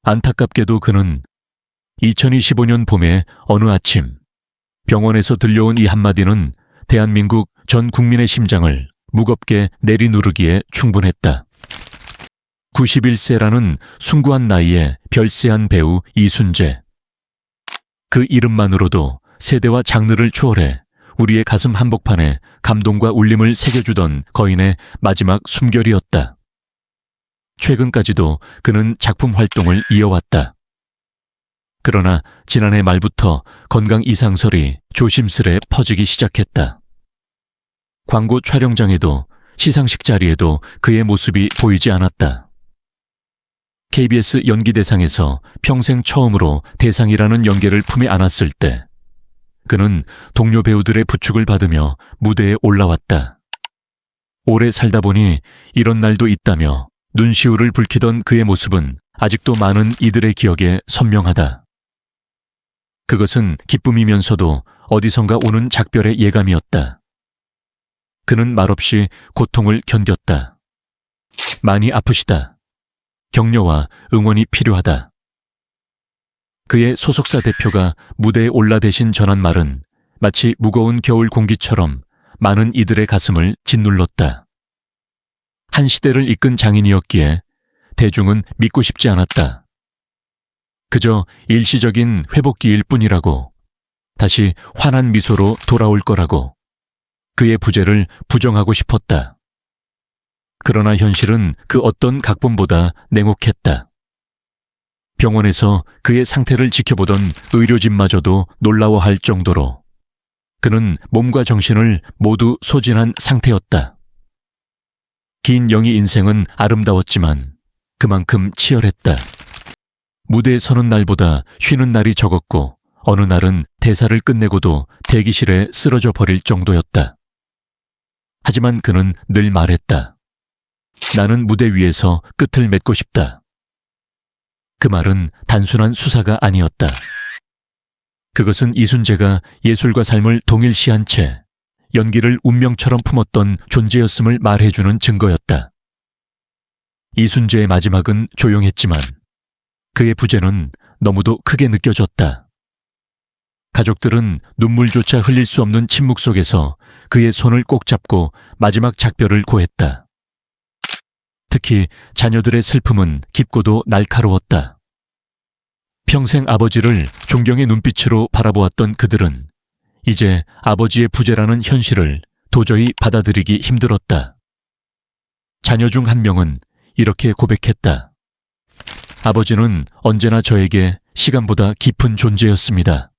안타깝게도 그는 2025년 봄의 어느 아침 병원에서 들려온 이 한마디는 대한민국 전 국민의 심장을 무겁게 내리누르기에 충분했다. 91세라는 숭고한 나이에 별세한 배우 이순재. 그 이름만으로도 세대와 장르를 초월해 우리의 가슴 한복판에 감동과 울림을 새겨주던 거인의 마지막 숨결이었다. 최근까지도 그는 작품 활동을 이어왔다. 그러나 지난해 말부터 건강 이상설이 조심스레 퍼지기 시작했다. 광고 촬영장에도 시상식 자리에도 그의 모습이 보이지 않았다. KBS 연기대상에서 평생 처음으로 대상이라는 연계를 품에 안았을 때 그는 동료 배우들의 부축을 받으며 무대에 올라왔다. 오래 살다 보니 이런 날도 있다며 눈시울을 붉히던 그의 모습은 아직도 많은 이들의 기억에 선명하다. 그것은 기쁨이면서도 어디선가 오는 작별의 예감이었다. 그는 말없이 고통을 견뎠다. 많이 아프시다. 격려와 응원이 필요하다. 그의 소속사 대표가 무대에 올라대신 전한 말은 마치 무거운 겨울 공기처럼 많은 이들의 가슴을 짓눌렀다. 한 시대를 이끈 장인이었기에 대중은 믿고 싶지 않았다. 그저 일시적인 회복기일 뿐이라고, 다시 환한 미소로 돌아올 거라고 그의 부재를 부정하고 싶었다. 그러나 현실은 그 어떤 각본보다 냉혹했다. 병원에서 그의 상태를 지켜보던 의료진마저도 놀라워할 정도로 그는 몸과 정신을 모두 소진한 상태였다. 긴 영희 인생은 아름다웠지만 그만큼 치열했다. 무대에 서는 날보다 쉬는 날이 적었고 어느 날은 대사를 끝내고도 대기실에 쓰러져 버릴 정도였다. 하지만 그는 늘 말했다. 나는 무대 위에서 끝을 맺고 싶다. 그 말은 단순한 수사가 아니었다. 그것은 이순재가 예술과 삶을 동일시한 채 연기를 운명처럼 품었던 존재였음을 말해주는 증거였다. 이순재의 마지막은 조용했지만 그의 부재는 너무도 크게 느껴졌다. 가족들은 눈물조차 흘릴 수 없는 침묵 속에서 그의 손을 꼭 잡고 마지막 작별을 고했다. 특히 자녀들의 슬픔은 깊고도 날카로웠다. 평생 아버지를 존경의 눈빛으로 바라보았던 그들은 이제 아버지의 부재라는 현실을 도저히 받아들이기 힘들었다. 자녀 중 한 명은 이렇게 고백했다. 아버지는 언제나 저에게 시간보다 깊은 존재였습니다.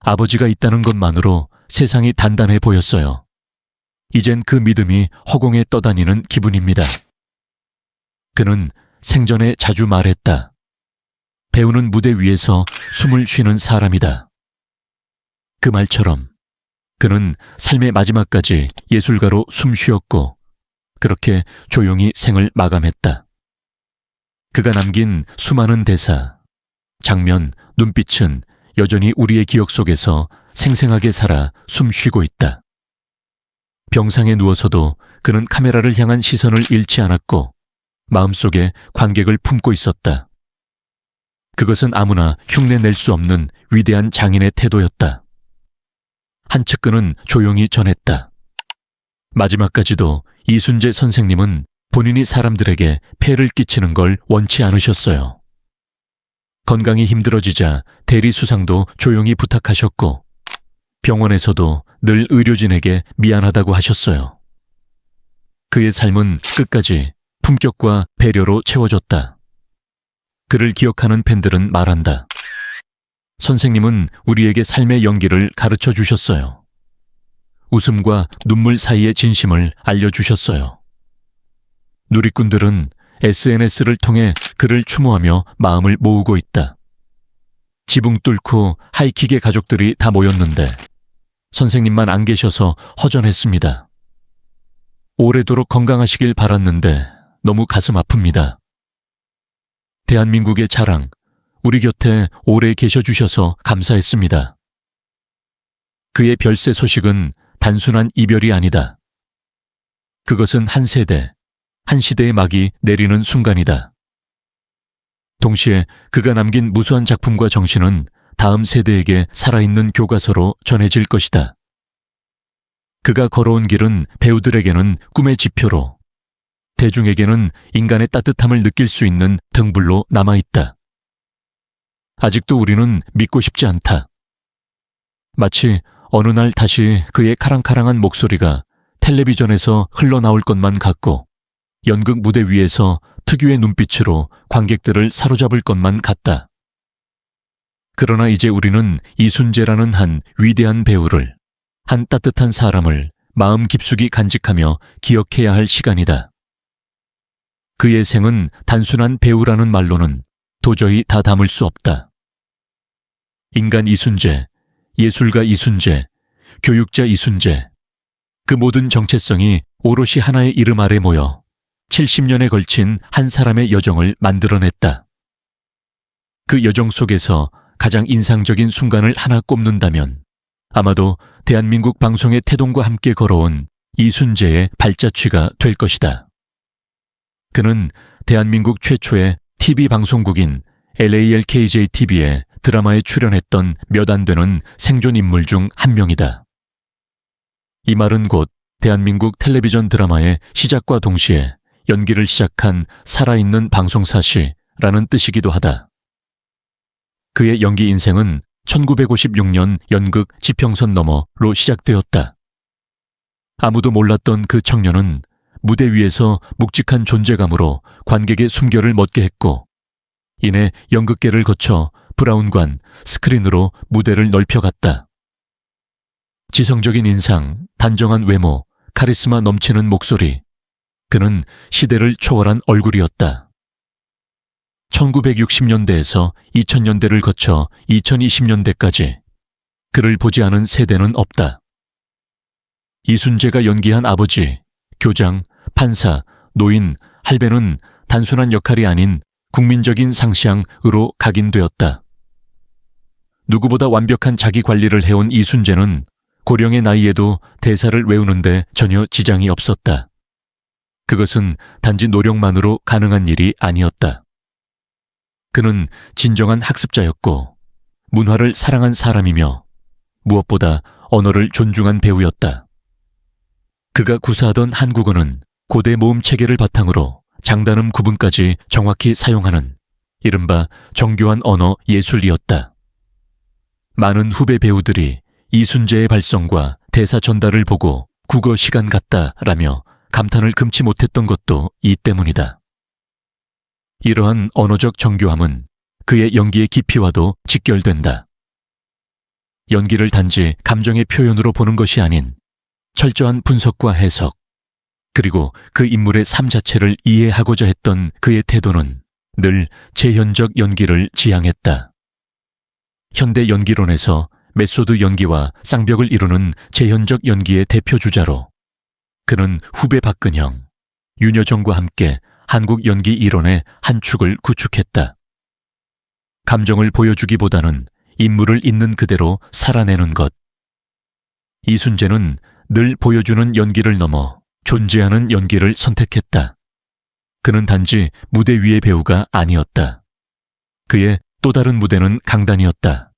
아버지가 있다는 것만으로 세상이 단단해 보였어요. 이젠 그 믿음이 허공에 떠다니는 기분입니다. 그는 생전에 자주 말했다. 배우는 무대 위에서 숨을 쉬는 사람이다. 그 말처럼 그는 삶의 마지막까지 예술가로 숨쉬었고 그렇게 조용히 생을 마감했다. 그가 남긴 수많은 대사, 장면, 눈빛은 여전히 우리의 기억 속에서 생생하게 살아 숨쉬고 있다. 병상에 누워서도 그는 카메라를 향한 시선을 잃지 않았고 마음속에 관객을 품고 있었다. 그것은 아무나 흉내낼 수 없는 위대한 장인의 태도였다. 한측 그는 조용히 전했다. 마지막까지도 이순재 선생님은 본인이 사람들에게 폐를 끼치는 걸 원치 않으셨어요. 건강이 힘들어지자 대리 수상도 조용히 부탁하셨고 병원에서도 늘 의료진에게 미안하다고 하셨어요. 그의 삶은 끝까지 품격과 배려로 채워졌다. 그를 기억하는 팬들은 말한다. 선생님은 우리에게 삶의 연기를 가르쳐 주셨어요. 웃음과 눈물 사이의 진심을 알려주셨어요. 누리꾼들은 SNS를 통해 그를 추모하며 마음을 모으고 있다. 지붕 뚫고 하이킥의 가족들이 다 모였는데 선생님만 안 계셔서 허전했습니다. 오래도록 건강하시길 바랐는데 너무 가슴 아픕니다. 대한민국의 자랑, 우리 곁에 오래 계셔 주셔서 감사했습니다. 그의 별세 소식은 단순한 이별이 아니다. 그것은 한 세대, 한 시대의 막이 내리는 순간이다. 동시에 그가 남긴 무수한 작품과 정신은 다음 세대에게 살아있는 교과서로 전해질 것이다. 그가 걸어온 길은 배우들에게는 꿈의 지표로, 대중에게는 인간의 따뜻함을 느낄 수 있는 등불로 남아있다. 아직도 우리는 믿고 싶지 않다. 마치 어느 날 다시 그의 카랑카랑한 목소리가 텔레비전에서 흘러나올 것만 같고 연극 무대 위에서 특유의 눈빛으로 관객들을 사로잡을 것만 같다. 그러나 이제 우리는 이순재라는 한 위대한 배우를, 한 따뜻한 사람을 마음 깊숙이 간직하며 기억해야 할 시간이다. 그의 생은 단순한 배우라는 말로는 도저히 다 담을 수 없다. 인간 이순재, 예술가 이순재, 교육자 이순재, 그 모든 정체성이 오롯이 하나의 이름 아래 모여 70년에 걸친 한 사람의 여정을 만들어냈다. 그 여정 속에서 가장 인상적인 순간을 하나 꼽는다면 아마도 대한민국 방송의 태동과 함께 걸어온 이순재의 발자취가 될 것이다. 그는 대한민국 최초의 TV 방송국인 LALKJ-TV의 드라마에 출연했던 몇 안 되는 생존 인물 중 한 명이다. 이 말은 곧 대한민국 텔레비전 드라마의 시작과 동시에 연기를 시작한 살아있는 방송사시라는 뜻이기도 하다. 그의 연기 인생은 1956년 연극 지평선 너머로 시작되었다. 아무도 몰랐던 그 청년은 무대 위에서 묵직한 존재감으로 관객의 숨결을 멎게 했고, 이내 연극계를 거쳐 브라운관, 스크린으로 무대를 넓혀갔다. 지성적인 인상, 단정한 외모, 카리스마 넘치는 목소리, 그는 시대를 초월한 얼굴이었다. 1960년대에서 2000년대를 거쳐 2020년대까지 그를 보지 않은 세대는 없다. 이순재가 연기한 아버지, 교장, 판사, 노인, 할배는 단순한 역할이 아닌 국민적인 상향으로 각인되었다. 누구보다 완벽한 자기 관리를 해온 이순재는 고령의 나이에도 대사를 외우는데 전혀 지장이 없었다. 그것은 단지 노력만으로 가능한 일이 아니었다. 그는 진정한 학습자였고 문화를 사랑한 사람이며 무엇보다 언어를 존중한 배우였다. 그가 구사하던 한국어는 고대 모음 체계를 바탕으로 장단음 구분까지 정확히 사용하는 이른바 정교한 언어 예술이었다. 많은 후배 배우들이 이순재의 발성과 대사 전달을 보고 국어 시간 같다라며 감탄을 금치 못했던 것도 이 때문이다. 이러한 언어적 정교함은 그의 연기의 깊이와도 직결된다. 연기를 단지 감정의 표현으로 보는 것이 아닌 철저한 분석과 해석, 그리고 그 인물의 삶 자체를 이해하고자 했던 그의 태도는 늘 재현적 연기를 지향했다. 현대 연기론에서 메소드 연기와 쌍벽을 이루는 재현적 연기의 대표 주자로 그는 후배 박근형, 윤여정과 함께 한국 연기 이론의 한 축을 구축했다. 감정을 보여주기보다는 인물을 있는 그대로 살아내는 것. 이순재는 늘 보여주는 연기를 넘어 존재하는 연기를 선택했다. 그는 단지 무대 위의 배우가 아니었다. 그의 또 다른 무대는 강단이었다.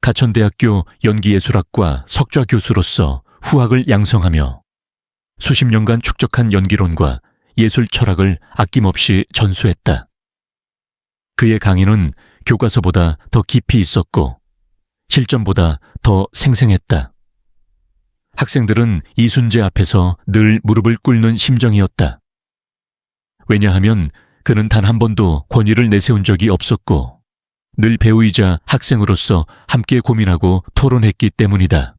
가천대학교 연기예술학과 석좌 교수로서 후학을 양성하며 수십 년간 축적한 연기론과 예술 철학을 아낌없이 전수했다. 그의 강의는 교과서보다 더 깊이 있었고 실전보다 더 생생했다. 학생들은 이순재 앞에서 늘 무릎을 꿇는 심정이었다. 왜냐하면 그는 단 한 번도 권위를 내세운 적이 없었고 늘 배우이자 학생으로서 함께 고민하고 토론했기 때문이다.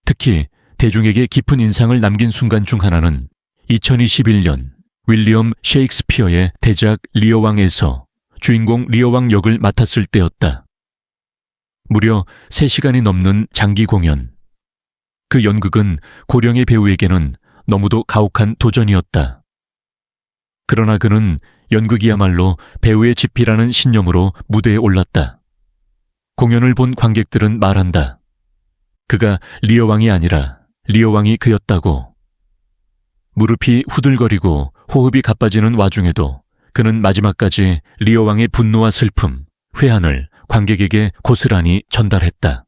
특히 대중에게 깊은 인상을 남긴 순간 중 하나는 2021년 윌리엄 셰익스피어의 대작 리어왕에서 주인공 리어왕 역을 맡았을 때였다. 무려 3시간이 넘는 장기 공연. 그 연극은 고령의 배우에게는 너무도 가혹한 도전이었다. 그러나 그는 연극이야말로 배우의 집이라는 신념으로 무대에 올랐다. 공연을 본 관객들은 말한다. 그가 리어왕이 아니라 리어왕이 그였다고. 무릎이 후들거리고 호흡이 가빠지는 와중에도 그는 마지막까지 리어 왕의 분노와 슬픔, 회한을 관객에게 고스란히 전달했다.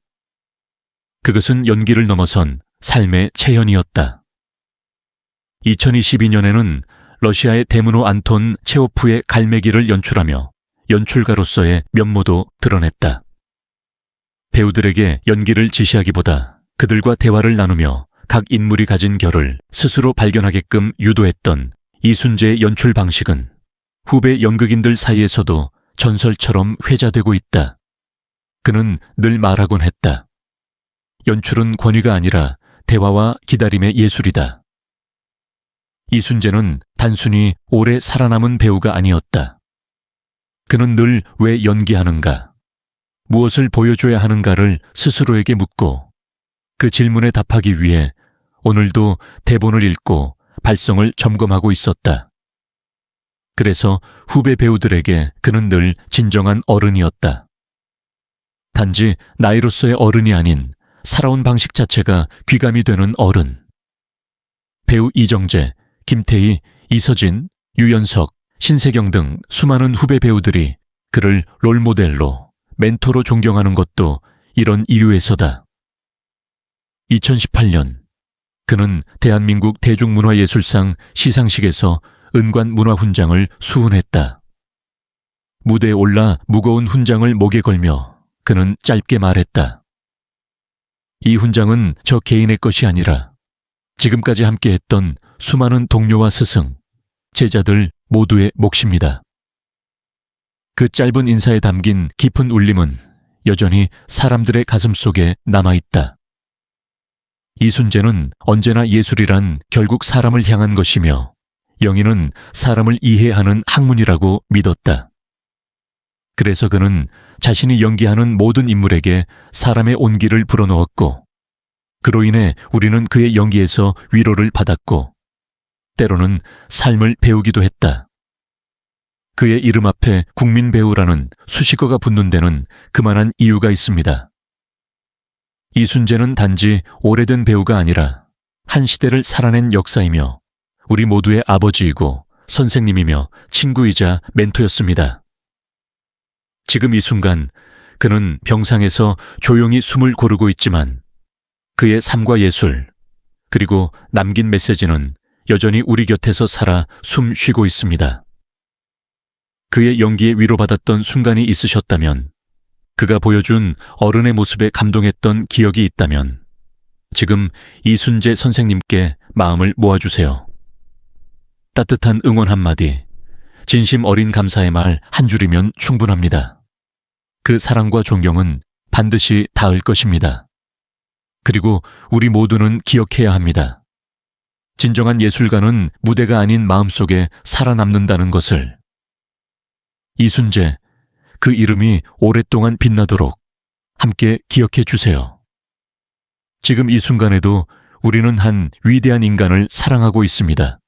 그것은 연기를 넘어선 삶의 체현이었다. 2022년에는 러시아의 대문호 안톤 체호프의 갈매기를 연출하며 연출가로서의 면모도 드러냈다. 배우들에게 연기를 지시하기보다 그들과 대화를 나누며 각 인물이 가진 결을 스스로 발견하게끔 유도했던 이순재의 연출 방식은 후배 연극인들 사이에서도 전설처럼 회자되고 있다. 그는 늘 말하곤 했다. 연출은 권위가 아니라 대화와 기다림의 예술이다. 이순재는 단순히 오래 살아남은 배우가 아니었다. 그는 늘 왜 연기하는가, 무엇을 보여줘야 하는가를 스스로에게 묻고 그 질문에 답하기 위해 오늘도 대본을 읽고 발성을 점검하고 있었다. 그래서 후배 배우들에게 그는 늘 진정한 어른이었다. 단지 나이로서의 어른이 아닌 살아온 방식 자체가 귀감이 되는 어른. 배우 이정재, 김태희, 이서진, 유연석, 신세경 등 수많은 후배 배우들이 그를 롤모델로, 멘토로 존경하는 것도 이런 이유에서다. 2018년, 그는 대한민국 대중문화예술상 시상식에서 은관문화훈장을 수훈했다. 무대에 올라 무거운 훈장을 목에 걸며 그는 짧게 말했다. 이 훈장은 저 개인의 것이 아니라 지금까지 함께했던 수많은 동료와 스승, 제자들 모두의 몫입니다. 그 짧은 인사에 담긴 깊은 울림은 여전히 사람들의 가슴 속에 남아있다. 이순재는 언제나 예술이란 결국 사람을 향한 것이며 영희는 사람을 이해하는 학문이라고 믿었다. 그래서 그는 자신이 연기하는 모든 인물에게 사람의 온기를 불어넣었고 그로 인해 우리는 그의 연기에서 위로를 받았고 때로는 삶을 배우기도 했다. 그의 이름 앞에 국민배우라는 수식어가 붙는 데는 그만한 이유가 있습니다. 이순재는 단지 오래된 배우가 아니라 한 시대를 살아낸 역사이며 우리 모두의 아버지이고 선생님이며 친구이자 멘토였습니다. 지금 이 순간 그는 병상에서 조용히 숨을 고르고 있지만 그의 삶과 예술, 그리고 남긴 메시지는 여전히 우리 곁에서 살아 숨 쉬고 있습니다. 그의 연기에 위로받았던 순간이 있으셨다면, 그가 보여준 어른의 모습에 감동했던 기억이 있다면 지금 이순재 선생님께 마음을 모아주세요. 따뜻한 응원 한마디, 진심 어린 감사의 말 한 줄이면 충분합니다. 그 사랑과 존경은 반드시 닿을 것입니다. 그리고 우리 모두는 기억해야 합니다. 진정한 예술가는 무대가 아닌 마음속에 살아남는다는 것을. 이순재, 그 이름이 오랫동안 빛나도록 함께 기억해 주세요. 지금 이 순간에도 우리는 한 위대한 인간을 사랑하고 있습니다.